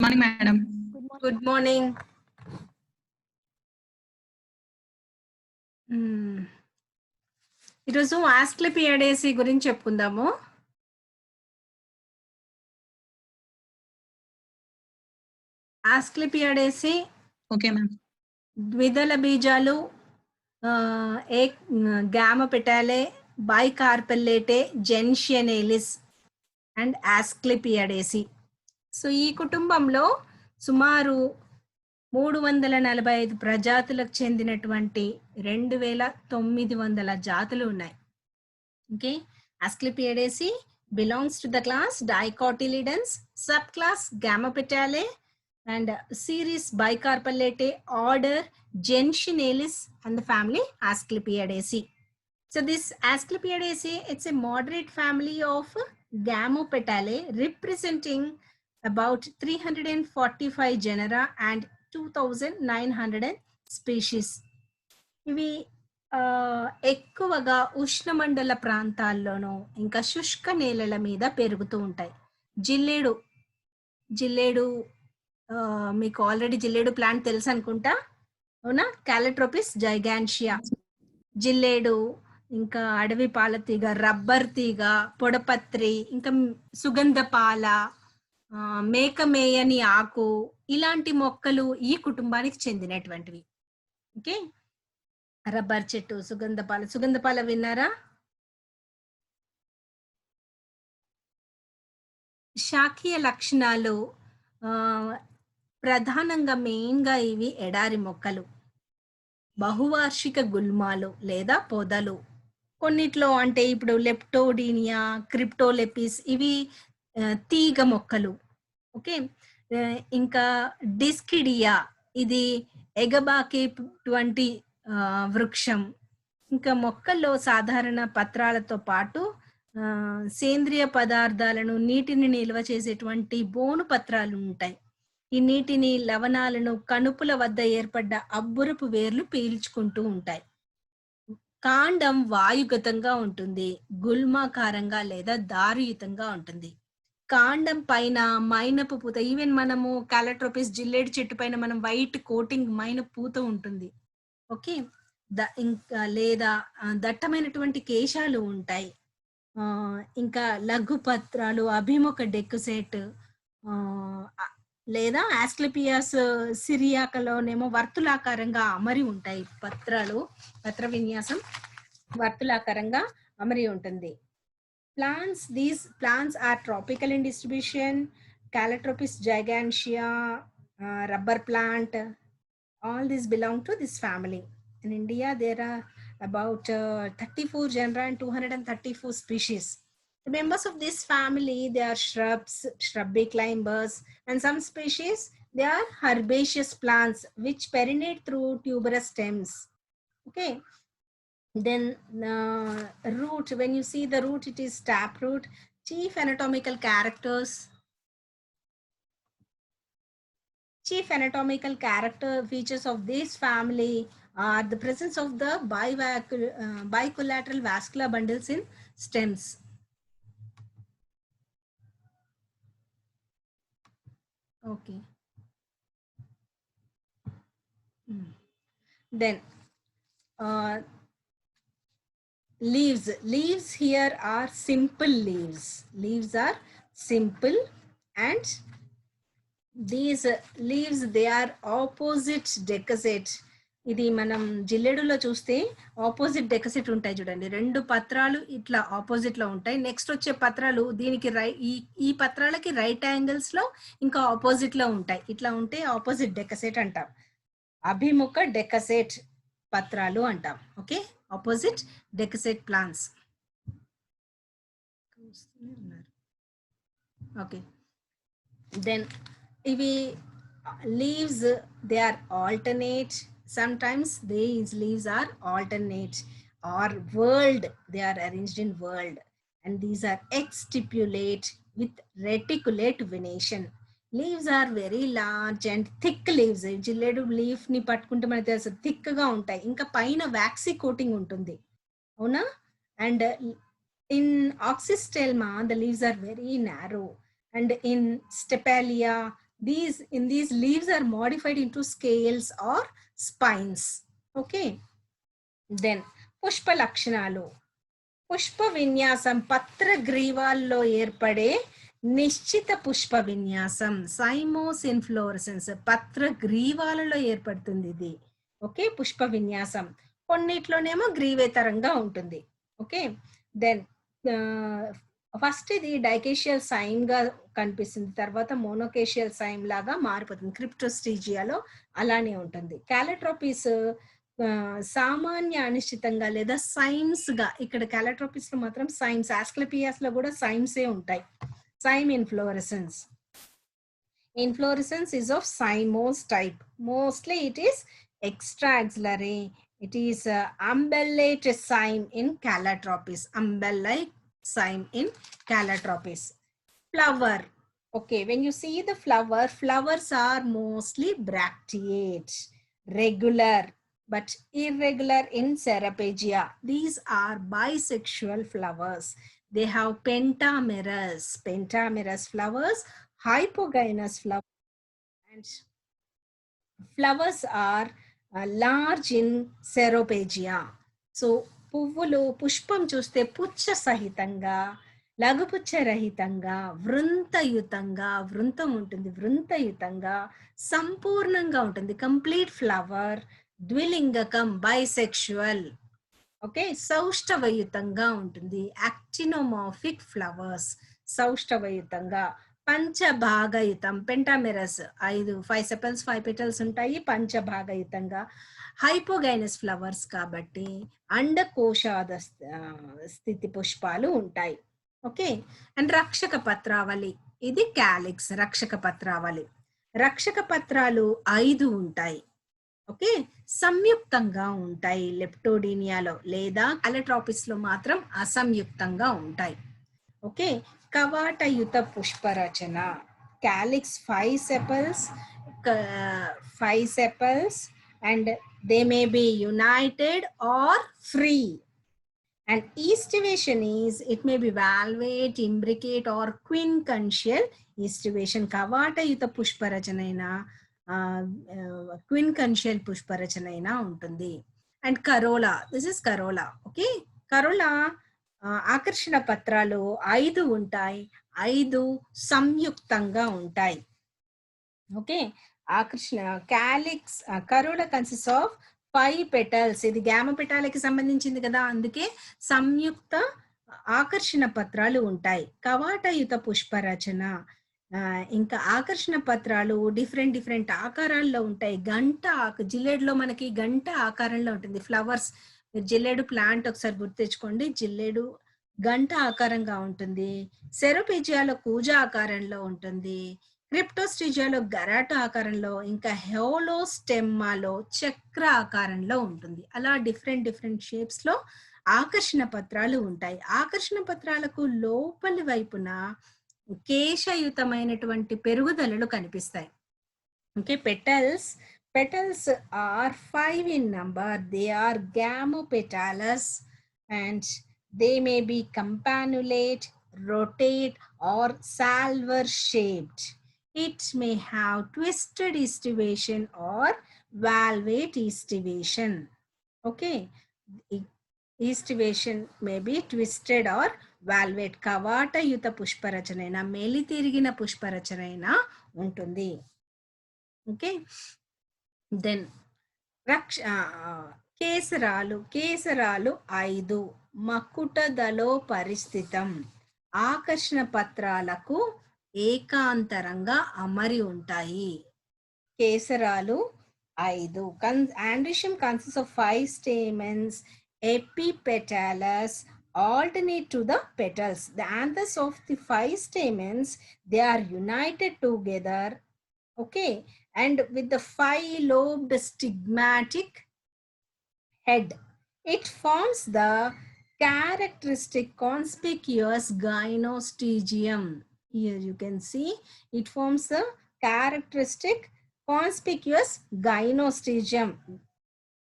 Morning madam. Good morning. ఈరోజు ఆస్క్లిపియాడేసి గురించి చెప్పుకుందాము. ఆస్క్లిపియాడేసి okay ma'am. ద్విదళ బీజాలు, గామ పెటాలే, బైకార్పెల్లేటే, జెన్షియనేలిస్ అండ్ ఆస్క్లిపియాడేసి. సో ఈ కుటుంబంలో సుమారు 345 ప్రజాతులకు చెందినటువంటి 2900 జాతులు ఉన్నాయి. Okay, Asclepiadaceae belongs to the class Dicotyledons, subclass Gamopetalae and series Bicarpellatae, order Gentianalis and the family Asclepiadaceae. So this Asclepiadaceae, it's a moderate family of Gamopetalae representing about 345 genera and 2900 species. ఇవి ఎక్కువగా ఉష్ణమండల ప్రాంతాల్లోనూ ఇంకా శుష్క నేలల మీద పెరుగుతూ ఉంటాయి. జిల్లేడు మీకు ఆల్రెడీ జిల్లేడు ప్లాంట్ తెలుసు అనుకుంటా, అవునా? క్యాలట్రోపిస్ జైగాన్షియా జిల్లేడు, ఇంకా అడవి పాలతీగ, రబ్బర్ తీగ, పొడపత్రి, ఇంకా సుగంధపాల, మేకమేయని ఆకు, ఇలాంటి మొక్కలు ఈ కుటుంబానికి చెందినటువంటివి. ఓకే, రబ్బర్ చెట్టు, సుగంధపాల విన్నారా? శాఖీయ లక్షణాలు ప్రధానంగా మెయిన్గా ఇవి ఎడారి మొక్కలు, బహువార్షిక గుల్మాలు లేదా పొదలు. కొన్నిట్లో అంటే ఇప్పుడు లెప్టోడీనియా, క్రిప్టోలెపిస్, ఇవి తీగ మొక్కలు. ఓకే, ఇంకా డిస్కిడియా, ఇది ఎగబాకేటువంటి వృక్షం. ఇంకా మొక్కల్లో సాధారణ పత్రాలతో పాటు సేంద్రియ పదార్థాలను, నీటిని నిల్వ చేసేటువంటి బోను పత్రాలు ఉంటాయి. ఈ నీటిని, లవణాలను కణుపుల వద్ద ఏర్పడ్డ అబ్బురపు వేర్లు పీల్చుకుంటూ ఉంటాయి. కాండం వాయుగతంగా ఉంటుంది, గుల్మాకారంగా లేదా దారుయుతంగా ఉంటుంది. కాండం పైన మైనపు పూత, ఈవెన్ మనము క్యాలట్రోపిస్ జిల్లేడు చెట్టు పైన మనం వైట్ కోటింగ్ మైన పూత ఉంటుంది. ఓకే, ఇంకా లేదా దట్టమైనటువంటి కేశాలు ఉంటాయి. ఇంకా లఘు పత్రాలు, అభిముఖ డెక్కుసెట్, లేదా ఆస్క్లిపియాస్ సిరియాకలోనేమో వర్తులాకారంగా అమరి ఉంటాయి పత్రాలు. పత్ర విన్యాసం వర్తులాకారంగా అమరి ఉంటుంది. These plants are tropical in distribution. Calotropis gigantea, rubber plant, all these belong to this family. In India, there are about 34 genera and 234 species. The members of this family, they are shrubs, shrubby climbers, and some species, they are herbaceous plants which perennate through tuberous stems. Okay. Then root, when you see the root, it is taproot. Chief anatomical features of this family are the presence of the bicollateral vascular bundles in stems. Okay. Then leaves here are simple leaves. Leaves are simple, and these leaves, they are opposite decussate. ఇది మనం జిల్లేడులో చూస్తే opposite డెకసెట్ ఉంటాయి చూడండి, రెండు పత్రాలు ఇట్లా opposite లో ఉంటాయి. నెక్స్ట్ వచ్చే పత్రాలు దీనికి ఈ పత్రాలకి రైట్ యాంగిల్స్ లో ఇంకా ఆపోజిట్ లో ఉంటాయి. ఇట్లా ఉంటే ఆపోజిట్ డెకసెట్ అంటాం, అభిముఖ డెకసెట్ పత్రాలు అంటాం. Okay, opposite decussate plants. Okay, then ivi leaves, they are alternate. Sometimes these leaves are alternate or whorled, they are arranged in whorled, and these are exstipulate with reticulate venation. Leaves are very large and thick leaves. జిల్లేడు leaf ని పట్టుకుంటే మనకి తెలుసు, thick గా ఉంటాయి. ఇంకా పైన waxy coating ఉంటుంది, అవునా? And in Oxystelma the leaves are very narrow, and in Stepalia, these leaves are modified into scales or spines. Okay, then Pushpa లక్షణాలు. పుష్ప విన్యాసం పత్ర గ్రీవాల్లో ఏర్పడే నిశ్చిత పుష్ప విన్యాసం, సైమోస్ ఇన్ఫ్లోరసెన్స్, పత్ర గ్రీవాలలో ఏర్పడుతుంది ఇది. ఓకే, పుష్ప విన్యాసం. కొన్నిట్లోనేమో గ్రీవేతరంగా ఉంటుంది. ఓకే, దెన్ ఫస్ట్ ఇది డైకేషియల్ సైమ్ గా కనిపిస్తుంది, తర్వాత మోనోకేషియల్ సైమ్ లాగా మారిపోతుంది. క్రిప్టోస్టీజియాలో అలానే ఉంటుంది. క్యాలట్రోపిస్ సామాన్య అనిశ్చితంగా లేదా సైన్స్ గా, ఇక్కడ క్యాలట్రోపిస్ లో మాత్రం సైన్స్, ఆస్క్లపియాస్ లో కూడా సైన్సే ఉంటాయి. Same inflorescence. Inflorescence is of cymose type. Mostly it is extra-axillary. It is umbellate cyme in Calotropis. Umbellate cyme in Calotropis. Flower. Okay, when you see the flower, flowers are mostly bracteate, regular but irregular in Ceropegia. These are bisexual flowers. They have pentamerous flowers, hypogynous flowers, and flowers are large in Ceropegia. So పువ్వులు పుష్పం చూస్తే పుచ్చ సహితంగా, లఘుపుచ్చ రహితంగా, వృంతయుతంగా, వృంతం ఉంటుంది, వృంతయుతంగా, సంపూర్ణంగా ఉంటుంది, complete flower, ద్విలింగకం, bisexual. Okay, సౌష్ఠవయుతంగా ఉంటుంది, యాక్టినోమార్ఫిక్ ఫ్లవర్స్, సౌష్ఠవయుతంగా. పంచభాగయుతం, పెంటామెరస్, 5 సెపల్స్ 5 పెటల్స్ ఉంటాయి, పంచభాగయుతంగా. హైపోగైనస్ ఫ్లవర్స్ కాబట్టి అండకోశాద స్థితి పుష్పాలు ఉంటాయి. ఓకే, అండ్ రక్షక పత్రావళి, ఇది క్యాలిక్స్, రక్షక పత్రావళి. రక్షక పత్రాలు 5 ఉంటాయి. ఓకే, సంయుక్తంగా ఉంటాయి లెప్టోడీనియాలో, లేదా అలట్రాపిస్ లో మాత్రం అసంయుక్తంగా ఉంటాయి. ఓకే, కవాటయుత పుష్పరచన. Calyx 5 sepals and they may be united or free. And estivation is, it may be valvate, imbricate or quincuntial estivation. కవాటయుత పుష్పరచన అయినా క్విన్కన్షియల్ పుష్పరచన అయినా ఉంటుంది. And corolla, this is corolla. Okay, corolla ఆకర్షణ పత్రాలు 5 ఉంటాయి, 5 సంయుక్తంగా ఉంటాయి. ఓకే, ఆకర్షణ calyx corolla consist of 5 petals. ఇది గ్యామ పెటాలకి సంబంధించింది కదా, అందుకే సంయుక్త ఆకర్షణ పత్రాలు ఉంటాయి. కవాటయుత పుష్పరచన, ఇంకా ఆకర్షణ పత్రాలు డిఫరెంట్ ఆకారాల్లో ఉంటాయి. గంట జిల్లేడులో మనకి గంట ఆకారంలో ఉంటుంది ఫ్లవర్స్. మీరు జిల్లేడు ప్లాంట్ ఒకసారి గుర్తు తెచ్చుకోండి, జిల్లేడు గంట ఆకారంగా ఉంటుంది. సెరోపేజియాలో కూజ ఆకారంలో ఉంటుంది, క్రిప్టోస్టిజియాలో గరాట ఆకారంలో, ఇంకా హోలోస్టెమ్మాలో చక్ర ఆకారంలో ఉంటుంది. అలా డిఫరెంట్ షేప్స్ లో ఆకర్షణ పత్రాలు ఉంటాయి. ఆకర్షణ పత్రాలకు లోపలి వైపున కేశయుతమైనటువంటి పెరుగుదలలు కనిపిస్తాయి. Okay, petals are 5 in number. They are gamopetalous and they may be campanulate, rotate or salver shaped. It may have twisted estivation or valvate estivation. Okay, aestivation may be twisted or valvate. కవాటయుత పుష్పరచనైనా మేలి తిరిగిన పుష్పరచనైనా ఉంటుంది. Okay, then కేసరాలు 5 మకుటదలో పరిస్థితం. ఆకర్షణ పత్రాలకు ఏకాంతరంగా అమరి ఉంటాయి. కేసరాలు 5. Androecium consists of 5 stamens, epipetalous, alternate to the petals. The anthers of the 5 stamens, they are united together. Okay, and with the 5-lobed stigmatic head, it forms the characteristic conspicuous gynostegium. Here you can see it forms the characteristic conspicuous gynostegium.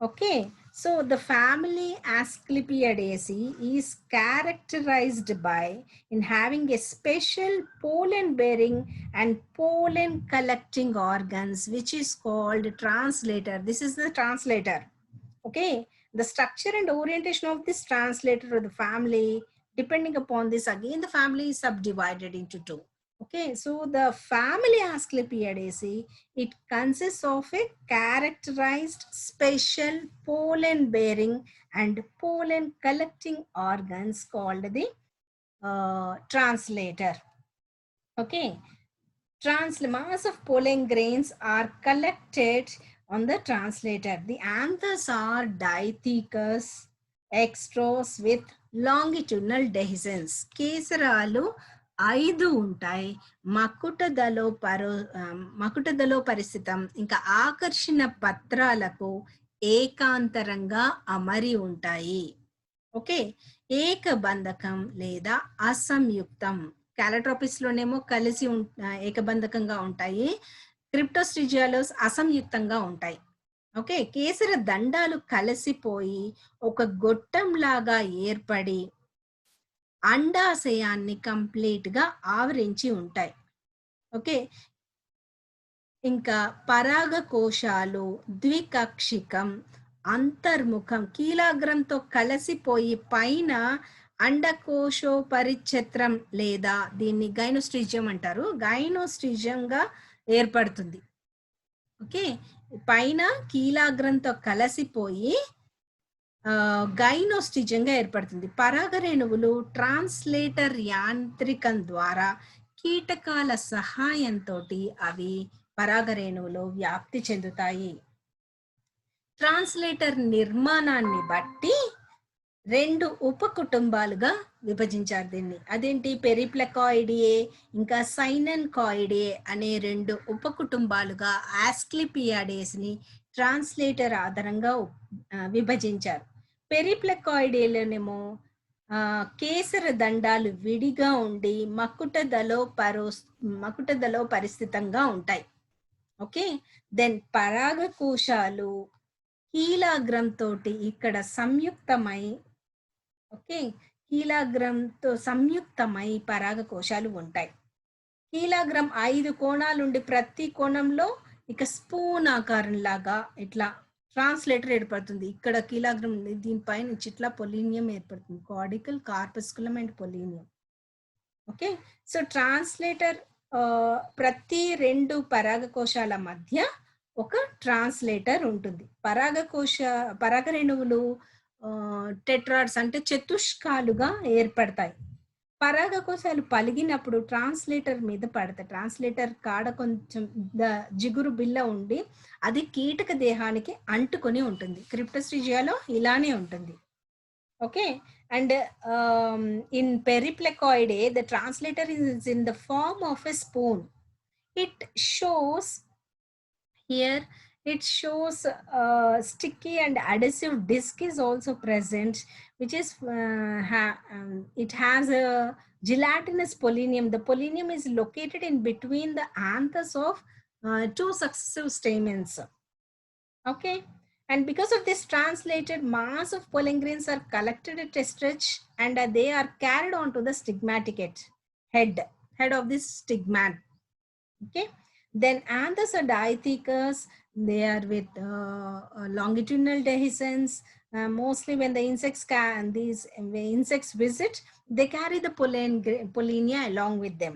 Okay, So the family Asclepiadaceae is characterized by in having a special pollen bearing and pollen collecting organs, which is called translator. This is the translator. Okay, the structure and orientation of this translator of the family, depending upon this, again the family is subdivided into two. Okay, so the family Asclepiadaceae, it consists of a characterized special pollen bearing and pollen collecting organs called the translator. Okay, mass of pollen grains are collected on the translator. The anthers are dithecous extros with longitudinal dehiscence. కేసరాలు 5 ఉంటాయి. మకుటదలో పరిస్థితం ఇంకా ఆకర్షణ పత్రాలకు ఏకాంతరంగా అమరి ఉంటాయి. Okay, ఏకబంధకం లేదా అసంయుక్తం. క్యాలట్రోపిస్ లోనేమో కలిసి ఏకబంధకంగా ఉంటాయి. క్రిప్టోస్ట్రిజియాలోస్ అసంయుక్తంగా ఉంటాయి. ఓకే, కేసర దండాలు కలిసిపోయి ఒక గొట్టం లాగా ఏర్పడి అండాశయాన్ని కంప్లీట్ గా ఆవరించి ఉంటాయి. ఓకే, ఇంకా పరాగ కోశాలు ద్వికక్షికం అంతర్ముఖం కీలాగ్రంతో కలిసిపోయి పైన అండకోశోపరిఛత్రం లేదా దీన్ని గైనోస్ట్రిజియం అంటారు, గైనోస్ట్రిజియంగా ఏర్పడుతుంది. ఓకే, పైన కీలాగ్రంతో కలిసిపోయి గైనోస్ట్రిజియంగా ఏర్పడుతుంది. పరాగ రేణువులు ట్రాన్స్లేటర్ యాంత్రికం ద్వారా కీటకాల సహాయంతో అవి పరాగ రేణువులు వ్యాప్తి చెందుతాయి. ట్రాన్స్లేటర్ నిర్మాణాన్ని బట్టి 2 ఉపకుటుంబాలుగా విభజించారు దీన్ని. అదేంటి, పెరిప్లకాయిడియే ఇంకా సైనన్కాయిడియే అనే 2 ఉపకుటుంబాలుగా ఆస్క్లిపియాడేస్ని ట్రాన్స్లేటర్ ఆధారంగా విభజించారు. పెరిప్లకాయిడేలోనేమో కేసర దండాలు విడిగా ఉండి మకుటదలో పరిస్థితంగా ఉంటాయి. ఓకే, దెన్ పరాగ కోశాలు కీలాగ్రం తోటి ఇక్కడ సంయుక్తమై, ఓకే, కీలాగ్రంతో సంయుక్తమై పరాగ కోశాలు ఉంటాయి. కీలాగ్రం 5 కోణాలుండి ప్రతి కోణంలో ఇక స్పూన్ ఆకారం లాగా ఇట్లా ట్రాన్స్లేటర్ ఏర్పడుతుంది. ఇక్కడ కీలాగ్రం దీనిపైన ఇట్లా పొలీనియం ఏర్పడుతుంది, కార్డికల్, కార్పస్కులం అండ్ పొలీనియం. ఓకే, సో ట్రాన్స్లేటర్ ప్రతి 2 పరాగ కోశాల మధ్య ఒక ట్రాన్స్లేటర్ ఉంటుంది. పరాగ రేణువులు టెట్రాడ్స్ అంటే చతుష్కాలుగా ఏర్పడతాయి. పరాగ కోశాలు పలిగినప్పుడు ట్రాన్స్లేటర్ మీద పడతాయి. ట్రాన్స్లేటర్ కాడ కొంచెం జిగురు బిల్ల ఉండి అది కీటక దేహానికి అంటుకొని ఉంటుంది. క్రిప్టోస్ట్రిజియాలో ఇలానే ఉంటుంది. Okay, and in Periplecoidae the translator is in the form of a spoon. It shows here, it shows sticky and adhesive disc is also present, which is it has a gelatinous polonium. The polonium is located in between the anthers of 2 successive stamens. Okay, and because of this translated mass of pollen grains are collected at a stretch and they are carried on to the stigmatic head of this stigmat. Okay, then anthers are dithecous. They are with longitudinal dehiscence. Mostly when the insects visit, they carry the pollinia along with them.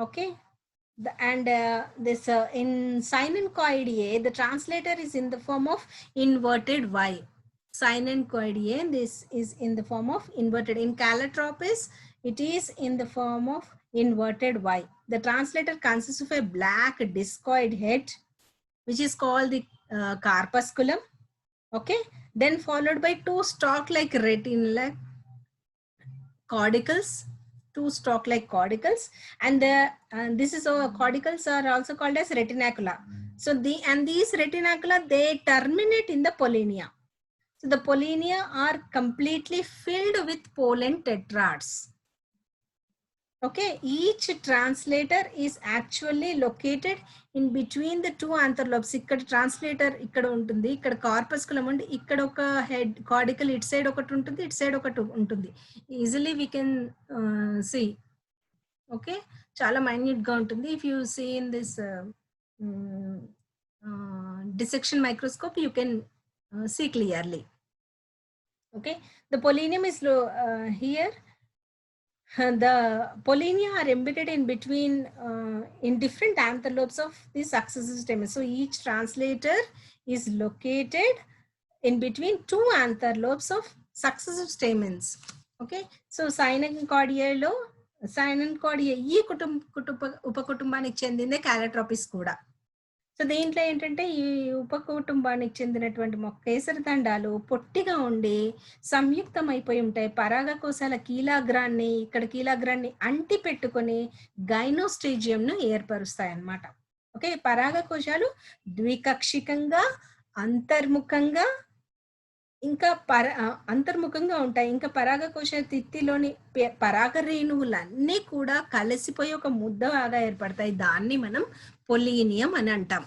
Okay, this in Synancoideae, the translator is in the form of inverted Y. Synancoideae, this is in the form of inverted. In Calotropis, it is in the form of inverted Y. The translator consists of a black discoid head, which is called the carpusculum. Okay, then followed by 2 stalk-like retinal caudicles, 2 stalk-like caudicles, and this is caudicles are also called as retinacula. So these retinacula, they terminate in the pollinia. So the pollinia are completely filled with pollen tetrads. Okay, each translator is actually located in between the two antherlobes. ఇక్కడ translator ఇక్కడ ఉంటుంది, ఇక్కడ కార్పస్కులం ఉండి, ఇక్కడ ఒక head కార్డికల్ ఇటు side ఒకటి ఉంటుంది, ఇటు సైడ్ ఒకటి ఉంటుంది. Easily we can see. Okay, చాలా మైన్యూట్ గా ఉంటుంది. If you see in this dissection microscope, you can see clearly. Okay, the pollinium is here. The pollinia are embedded in between in different antherlobes of the successive stamens. So each translator is located in between two antherlobes of successive stamens. Okay, so Synencordea lo Synencordea ఈ ఉపకుటుంబానికి చెందిందే Calotropis కూడా. So దీంట్లో ఏంటంటే ఈ ఉపకుటుంబానికి చెందినటువంటి కేసరదండాలు పొట్టిగా ఉండి సంయుక్తం అయిపోయి ఉంటాయి. పరాగకోశాల కీలాగ్రాన్ని ఇక్కడ కీలాగ్రాన్ని అంటి పెట్టుకొని గైనోస్టేజియంను ఏర్పరుస్తాయి అన్నమాట. ఓకే, పరాగకోశాలు ద్వికక్షికంగా అంతర్ముఖంగా ఇంకా అంతర్ముఖంగా ఉంటాయి. ఇంకా పరాగకోశ తిత్తిలోని పరాగ రేణువులన్నీ కూడా కలిసిపోయి ఒక ముద్దగా ఏర్పడతాయి. దాన్ని మనం పొలీనియం అని అంటాం.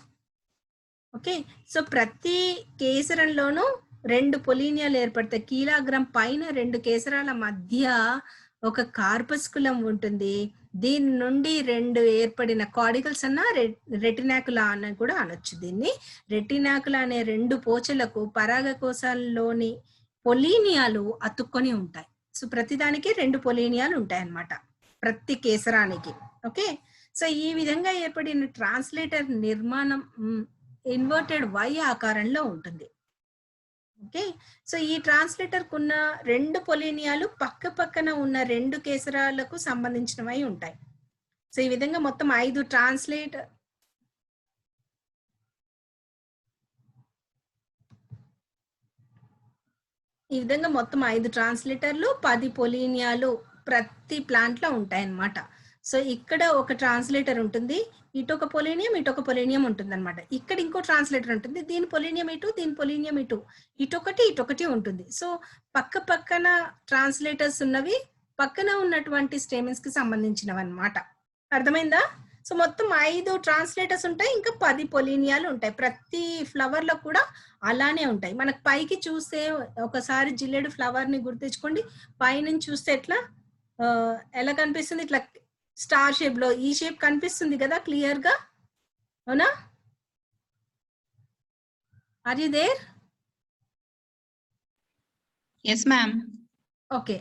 ఓకే, సో ప్రతి కేసరంలోనూ 2 పొలీనియాలు ఏర్పడతాయి. కీలాగ్రం పైన 2 కేసరాల మధ్య ఒక కార్పస్కులం ఉంటుంది. దీని నుండి 2 ఏర్పడిన కార్డికల్స్ అన్న రెటినాకులా అని కూడా అనొచ్చు. దీన్ని రెటినాకులా అనే 2 పోచలకు పరాగకోశాల్లోని పొలీనియాలు అతుక్కొని ఉంటాయి. సో ప్రతిదానికి 2 పొలీనియాలు ఉంటాయి అన్నమాట ప్రతి కేసరానికి. ఓకే, సో ఈ విధంగా ఏర్పడిన ట్రాన్స్లేటర్ నిర్మాణం ఇన్వర్టెడ్ వై ఆకారంలో ఉంటుంది. ఓకే, సో ఈ ట్రాన్స్లేటర్ కున్న 2 పొలీనియాలు పక్క పక్కన ఉన్న 2 కేసరాలకు సంబంధించినవై ఉంటాయి. సో ఈ విధంగా మొత్తం 5 ట్రాన్స్లేటర్ ఈ విధంగా మొత్తం 5 ట్రాన్స్లేటర్లు 10 పొలీనియాలు ప్రతి ప్లాంట్ లో ఉంటాయి అన్నమాట. సో ఇక్కడ ఒక ట్రాన్స్లేటర్ ఉంటుంది, ఇటు ఒక పొలీనియం ఇటు ఒక పొలీనియం ఉంటుంది అనమాట. ఇక్కడ ఇంకో ట్రాన్స్లేటర్ ఉంటుంది, దీని పొలీనియం ఇటు దీని పొలీనియం ఇటు, ఇటొకటి ఉంటుంది. సో పక్క పక్కన ట్రాన్స్లేటర్స్ ఉన్నవి పక్కన ఉన్నటువంటి స్టేమెన్స్ కి సంబంధించినవి అన్నమాట. అర్థమైందా? సో మొత్తం 5 ట్రాన్స్లేటర్స్ ఉంటాయి, ఇంకా 10 పొలీనియాలు ఉంటాయి. ప్రతి ఫ్లవర్ లో కూడా అలానే ఉంటాయి. మనకు పైకి చూస్తే ఒకసారి జిల్లెడు ఫ్లవర్ ని గుర్తించుకోండి. పైనుంచి చూస్తే ఎట్లా ఎలా కనిపిస్తుంది? ఇట్లా స్టార్ షేప్ లో ఈ షేప్ కనిపిస్తుంది కదా క్లియర్ గా, అవునా? Are you there? yes ma'am. Okay,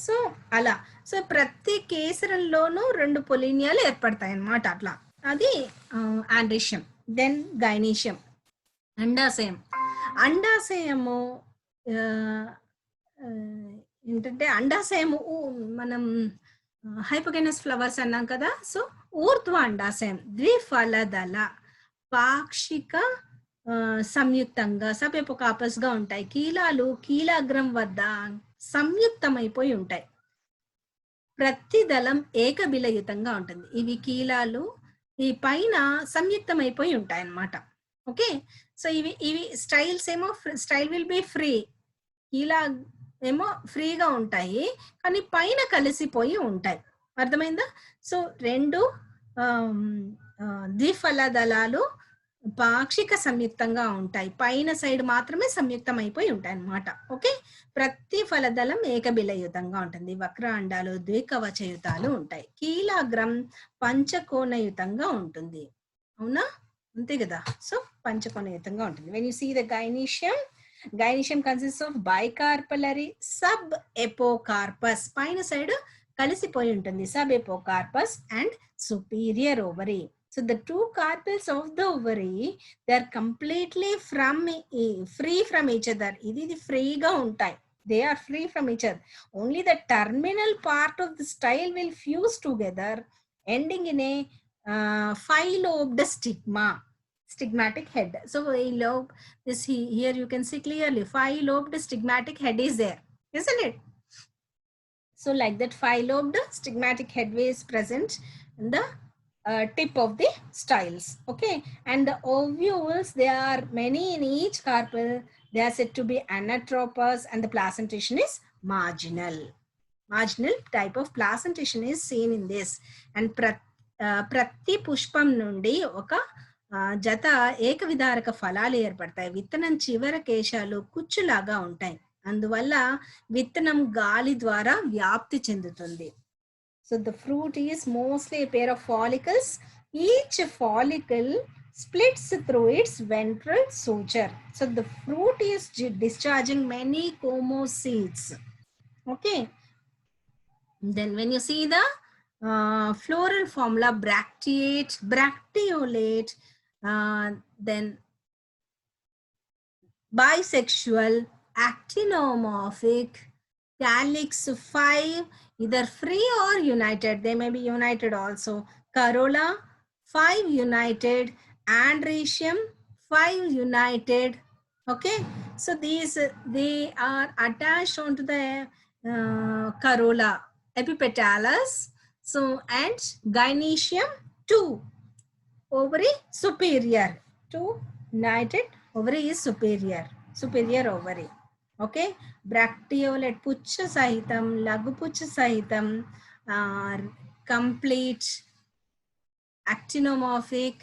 so అలా సో ప్రతి కేసరంలోనూ 2 పొలీనియాలు ఏర్పడతాయి అన్నమాట. అట్లా అది ఆండ్రీషియం. దెన్ గైనీషియం, అండాశయం. అండాశయము ఏంటంటే అండాశయము మనం హైపోగైనస్ ఫ్లవర్స్ అన్నాం కదా. సో ఊర్ధ్వ అండాశయం ద్విఫలదళ పాక్షిక సంయుక్తంగా సబెపోకార్పస్ గా ఉంటాయి. కీలాలు కీలాగ్రం వద్ద సంయుక్తమైపోయి ఉంటాయి. ప్రతి దళం ఏకబిలయుతంగా ఉంటుంది. ఇవి కీలాలు ఈ పైన సంయుక్తమైపోయి ఉంటాయి అన్నమాట. ఓకే, సో ఇవి స్టైల్స్ ఏమో స్టైల్ విల్ బి ఫ్రీ, కీలా ఏమో ఫ్రీగా ఉంటాయి కానీ పైన కలిసిపోయి ఉంటాయి. అర్థమైందా? సో 2 ద్విఫల దళాలు పాక్షిక సంయుక్తంగా ఉంటాయి, పైన సైడ్ మాత్రమే సంయుక్తం అయిపోయి ఉంటాయి అన్నమాట. ఓకే, ప్రతి ఫలదళం ఏకబిలయుతంగా ఉంటుంది. వక్ర అండాలు ద్వికవచయుతాలు ఉంటాయి. కీలాగ్రం పంచకోణయుతంగా ఉంటుంది. అవునా? అంతే కదా. సో పంచకోణయుతంగా ఉంటుంది. When you see the gynoecium consists of bicarpellary subepocarpus, పైన సైడ్ కలిసిపోయి ఉంటుంది subepocarpus and superior ovary. So the 2 carpels of the ovary, they are completely free from each other. ఇది ఫ్రీగా ఉంటాయి. They are free from each other. Only the terminal part of the style will fuse together, ending in a 5-lobed stigmatic head. So here you can see clearly 5-lobed stigmatic head is there, isn't it? So like that 5-lobed stigmatic head is present in the tip of the styles. Okay, and the ovules, there are many in each carpel. They are said to be anatropous and the placentation is marginal. marginal type of placentation is seen in this. And ప్రతి పుష్పం నుండి ఒక జత ఏకవిధారక ఫలాలు ఏర్పడతాయి. విత్తనం చివర కేశాలు కుచ్చులాగా ఉంటాయి. అందువల్ల విత్తనం గాలి ద్వారా వ్యాప్తి చెందుతుంది. So the fruit is mostly a pair of follicles. Each follicle splits through its ventral suture. So the fruit is discharging many comoseeds. Okay. Then when you see the floral formula, bracteate, bracteolate, then bisexual, actinomorphic, calyx 5, either free or united. They may be united also. Corolla 5 united, androecium 5 united. Okay, so these they are attached onto the corolla, epipetalus. So and gynoecium 2, ovary superior, 2 united, ovary is superior ovary. Okay, bracteolate pucha sahitam, lagu pucha sahitam, complete actinomorphic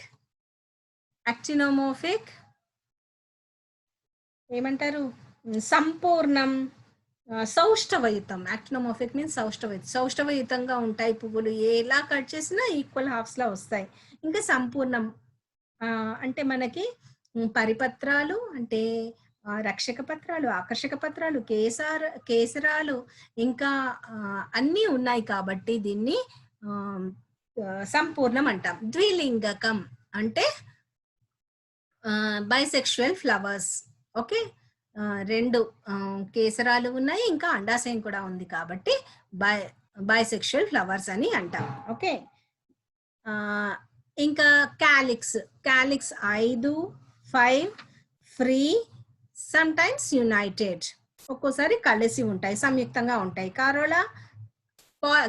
ఏమంటారు సంపూర్ణం, సౌష్ఠవయుతం. యాక్టినోమోర్ఫిక్ means సౌష్ఠవయుతంగా ఉంటాయి పువ్వులు, ఎలా cut చేసినా equal హాఫ్స్ లా వస్తాయి. ఇంకా సంపూర్ణం అంటే మనకి పరిపత్రాలు అంటే రక్షక పత్రాలు, ఆకర్షక పత్రాలు, కేసరాలు ఇంకా అన్నీ ఉన్నాయి కాబట్టి దీన్ని సంపూర్ణం అంటాం. ద్విలింగకం అంటే బైసెక్షువల్ ఫ్లవర్స్. ఓకే, 2 కేసరాలు ఉన్నాయి, ఇంకా అండాశయం కూడా ఉంది కాబట్టి బైసెక్షువల్ ఫ్లవర్స్ అని అంటాం. ఓకే, ఇంకా calyx 5, 5 free, some times United, ఒక్కోసారి కలిసి ఉంటాయి, సంయుక్తంగా ఉంటాయి. కరోలా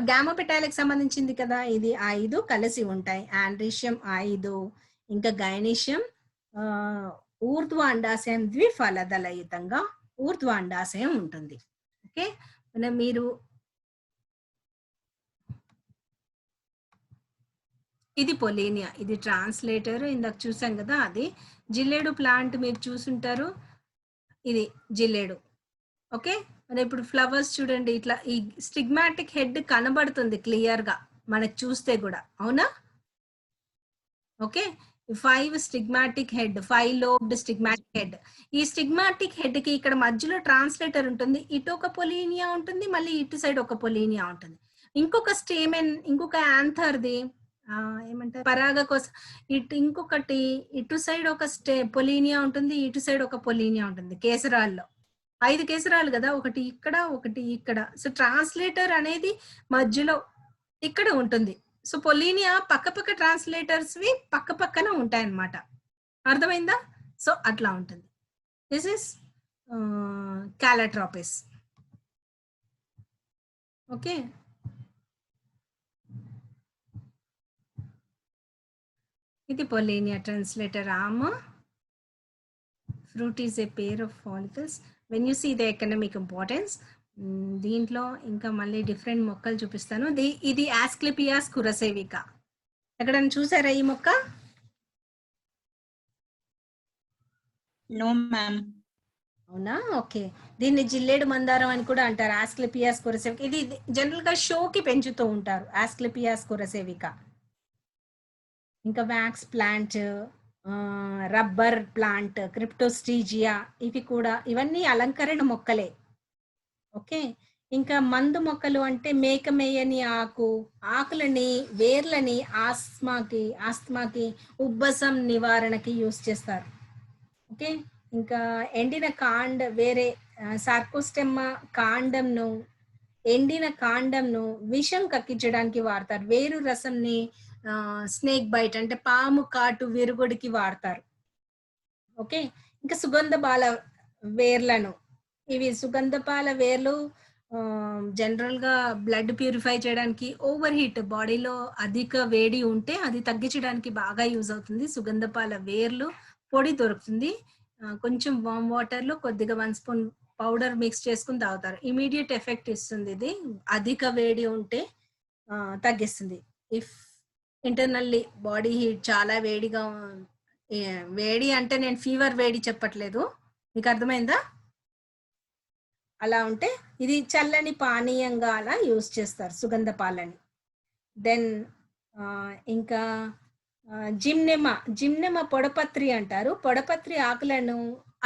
గ్యామోపెటాలిక్ సంబంధించింది కదా, ఇది 5 కలిసి ఉంటాయి. ఆండ్రీషియం 5, ఇంకా గైనీషియం ఊర్ధ్వ అండాశయం ద్విఫలదలయుతంగా ఊర్ధ్వ అండాశయం ఉంటుంది. ఓకే, మీరు ఇది పొలీనియా, ఇది ట్రాన్స్లేటర్ ఇందాక చూసాం కదా, అది జిల్లేడు ప్లాంట్ మీరు చూసుంటారు, ఇది జిల్లేడు. ఓకే, మరి ఇప్పుడు ఫ్లవర్స్ చూడండి, ఇట్లా ఈ స్టిగ్మాటిక్ హెడ్ కనబడుతుంది క్లియర్ గా మనకు చూస్తే కూడా, అవునా? Okay, 5 స్టిగ్మాటిక్ head, 5 lobed స్టిగ్మాటిక్ head. ఈ స్టిగ్మాటిక్ హెడ్ కి ఇక్కడ మధ్యలో ట్రాన్స్లేటర్ ఉంటుంది, ఇటు ఒక పొలీనియా ఉంటుంది, మళ్ళీ ఇటు సైడ్ ఒక పొలీనియా ఉంటుంది. ఇంకొక స్టేమెన్, ఇంకొక యాంథర్ది ఏమంటారు పరాగ కోసం, ఇంకొకటి ఇటు సైడ్ ఒక పొలీనియా ఉంటుంది, ఇటు సైడ్ ఒక పొలీనియా ఉంటుంది. కేసరాల్లో 5 కేసరాలు కదా, ఒకటి ఇక్కడ ఒకటి ఇక్కడ. సో ట్రాన్స్లేటర్ అనేది మధ్యలో ఇక్కడ ఉంటుంది. సో పొలీనియా పక్క ట్రాన్స్లేటర్స్ వి పక్కన ఉంటాయి అన్నమాట. అర్థమైందా? సో అట్లా ఉంటుంది. This is Calotropis. ఓకే, ఇది pollinia translator arm. Fruit is a pair of follicles. When you see the economic importance, దీంట్లో ఇంకా మళ్ళీ డిఫరెంట్ మొక్కలు చూపిస్తాను. ఇది ఆస్క్లిపియాస్ కురసేవిక. ఎక్కడైనా చూసారా ఈ మొక్క? No ma'am. అవునా? ఓకే, దీన్ని జిల్లేడు మందారం అని కూడా అంటారు, ఆస్క్లిపియాస్ కురసేవిక. ఇది జనరల్ గా షోకి పెంచుతూ ఉంటారు, ఆస్క్లిపియాస్ కురసేవిక. ఇంకా వ్యాక్స్ ప్లాంట్, రబ్బర్ ప్లాంట్, క్రిప్టోస్టీజియా, ఇవి కూడా, ఇవన్నీ అలంకరణ మొక్కలే. ఓకే, ఇంకా మందు మొక్కలు అంటే మేకమేయని ఆకులని, వేర్లని ఆస్తమాకి ఉబ్బసం నివారణకి యూస్ చేస్తారు. ఓకే, ఇంకా ఎండిన వేరే సార్కోస్టెమ్మా ఎండిన కాండంను విషం కక్కించడానికి వాడతారు. వేరు రసంని స్నేక్ బైట్ అంటే పాము కాటు విరుగుడికి వాడతారు. ఓకే, ఇంకా సుగంధ బాల వేర్లను, ఇవి సుగంధపాల వేర్లు జనరల్ గా బ్లడ్ ప్యూరిఫై చేయడానికి, ఓవర్ హీట్, బాడీలో అధిక వేడి ఉంటే అది తగ్గించడానికి బాగా యూజ్ అవుతుంది. సుగంధపాల వేర్లు పొడి దొరుకుతుంది, కొంచెం వామ్ వాటర్ లో కొద్దిగా 1 స్పూన్ పౌడర్ మిక్స్ చేసుకుని తాగుతారు. ఇమీడియట్ ఎఫెక్ట్ ఇస్తుంది ఇది. అధిక వేడి ఉంటే తగ్గిస్తుంది. ఇఫ్ ఇంటర్నల్లీ బాడీ హీట్ చాలా వేడిగా వేడి అంటే నేను ఫీవర్ వేడి చెప్పట్లేదు, మీకు అర్థమైందా? అలా ఉంటే ఇది చల్లని పానీయంగా అలా యూజ్ చేస్తారు, సుగంధ పాలని. దెన్ ఇంకా జిమ్నెమ పొడపత్రి అంటారు. పొడపత్రి ఆకులను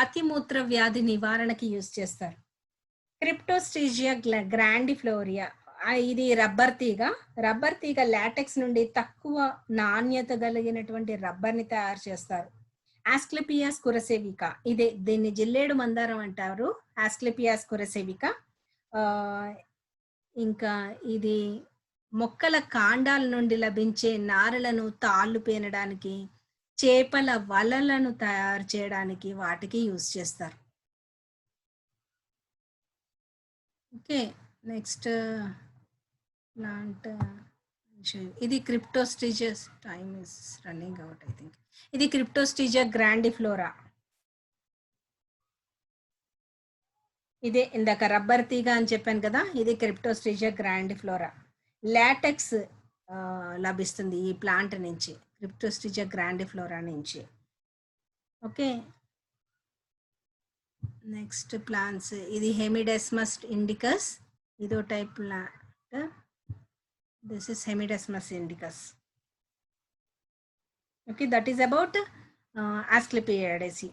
అతిమూత్ర వ్యాధి నివారణకి యూజ్ చేస్తారు. క్రిప్టోస్ట్రీజియా గ్రాండిఫ్లోరియా ఇది రబ్బర్ తీగ లాటెక్స్ నుండి తక్కువ నాణ్యత కలిగినటువంటి రబ్బర్ని తయారు చేస్తారు. ఆస్క్లెపియాస్ కురసేవిక దీన్ని జిల్లేడు మందారం అంటారు, ఆస్క్లెపియాస్ కురసేవిక. ఇంకా ఇది మొక్కల కాండాల నుండి లభించే నారలను తాళ్ళు పేనడానికి, చేపల వలలను తయారు చేయడానికి వాటికి యూజ్ చేస్తారు. ఓకే, నెక్స్ట్ ప్లాంట్ ఇది Cryptostegia. Time is running out I think. ఇది క్రిప్టోస్ట్రీజియా గ్రాండిఫ్లోరా. ఇదే ఇందాక రబ్బర్ తీగ అని చెప్పాను కదా, ఇది క్రిప్టోస్ట్రీజియా గ్రాండిఫ్లోరా. లాటెక్స్ లభిస్తుంది ఈ ప్లాంట్ నుంచి, క్రిప్టోస్ట్రీజియా గ్రాండిఫ్లోరా నుంచి. ఓకే, నెక్స్ట్ ప్లాంట్స్ ఇది హెమిడెస్మస్ ఇండికస్, ఇదో type plant. This is Hemidesmus indicus. Okay, that is about Asclepiadaceae.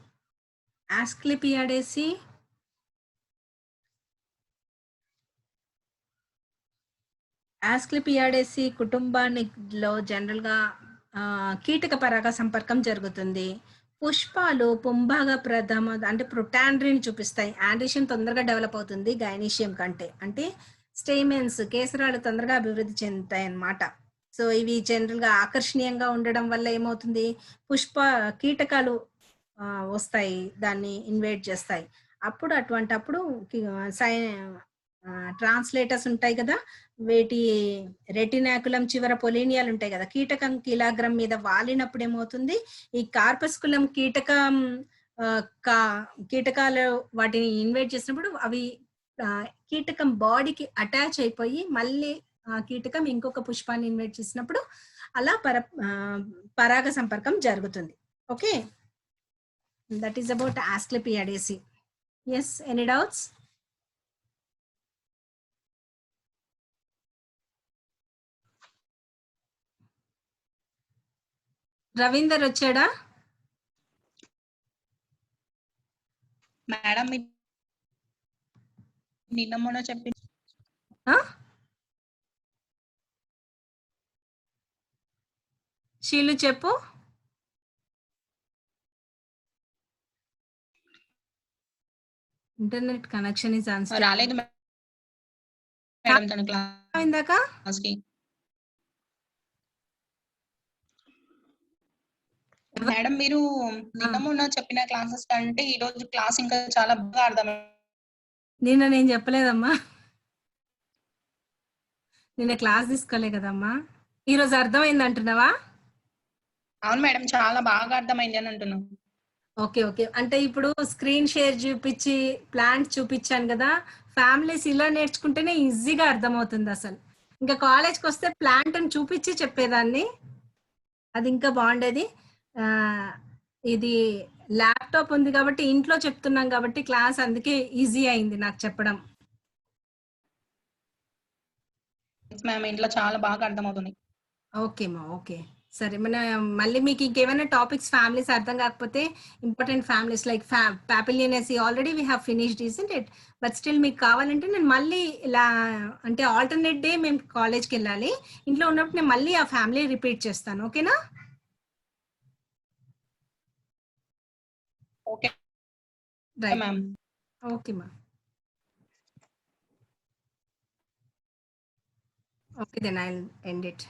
Asclepiadaceae కుటుంబానిలో జనరల్గా కీటక పరాగ సంపర్కం జరుగుతుంది. పుష్పాలు పుంభాగ ప్రథమ అంటే ప్రొటాండ్రిన్ చూపిస్తాయి. ఆండ్రిషన్ తొందరగా డెవలప్ అవుతుంది గైనీషియం కంటే, అంటే స్టేమెన్స్ కేసరాలు తొందరగా అభివృద్ధి చెందుతాయి అన్నమాట. సో ఇవి జనరల్గా ఆకర్షణీయంగా ఉండడం వల్ల ఏమవుతుంది, కీటకాలు వస్తాయి, దాన్ని ఇన్వైట్ చేస్తాయి. అటువంటప్పుడు ట్రాన్స్లేటర్స్ ఉంటాయి కదా, వేటి రెటినాకులం చివర పొలీనియాలు ఉంటాయి కదా, కీటకం కీలాగ్రం మీద వాలినప్పుడు ఏమవుతుంది, ఈ కార్పస్కులం కీటకాలు వాటిని ఇన్వైట్ చేసినప్పుడు అవి కీటకం బాడీకి అటాచ్ అయిపోయి మళ్ళీ కీటకం ఇంకొక పుష్పాన్ని ఇన్వైట్ చేసినప్పుడు అలా పరాగ సంపర్కం జరుగుతుంది. Okay, that is about Asclepiadaceae. Yes, any doubts? Ravinder వచ్చాడా? మేడం నిన్న మొన్న చెప్పి శీలు చెప్పు. Internet connection is unstable. రాలేదు మేడం తన క్లాస్ కి. మేడం మీరు నిన్న మొన్న చెప్పిన క్లాసెస్ కంటే ఈ రోజు క్లాస్ ఇంకా చాలా బాగా అర్థమైంది. నిన్న నేను చెప్పలేదమ్మా, నిన్న క్లాస్ తీసుకోలే కదమ్మా. ఈరోజు అర్థమైంది అంటున్నావా? అవును మేడం, చాలా బాగా అర్థమైంది అని అంటున్నాను. ఓకే ఓకే, అంటే ఇప్పుడు స్క్రీన్ షేర్ చూపించి ప్లాంట్ చూపించాను కదా, ఫ్యామిలీస్ ఇలా నేర్చుకుంటేనే ఈజీగా అర్థమవుతుంది. అసలు ఇంకా కాలేజ్కి వస్తే ప్లాంట్ అని చూపించి చెప్పేదాన్ని, అది ఇంకా బాగుండేది. ఇది ల్యాప్టాప్ ఉంది కాబట్టి ఇంట్లో చెప్తున్నాం కాబట్టి క్లాస్ అందుకే ఈజీ అయింది నాకు చెప్పడం. ఇంట్లో చాలా బాగా అర్థమవుతుంది. ఓకే మా, ఓకే సరే. మళ్ళీ మీకు ఇంకేమైనా టాపిక్స్ ఫ్యామిలీస్ అర్థం కాకపోతే, important families like Papilionaceae already we have finished isn't it, but still మీకు కావాలంటే నేను మళ్ళీ ఇలా అంటే ఆల్టర్నేట్ డే మేము కాలేజ్కి వెళ్ళాలి, ఇంట్లో ఉన్నప్పుడు నేను మళ్ళీ ఆ ఫ్యామిలీ రిపీట్ చేస్తాను. ఓకేనా? Okay ma'am. Okay ma'am. Okay, then I'll end it.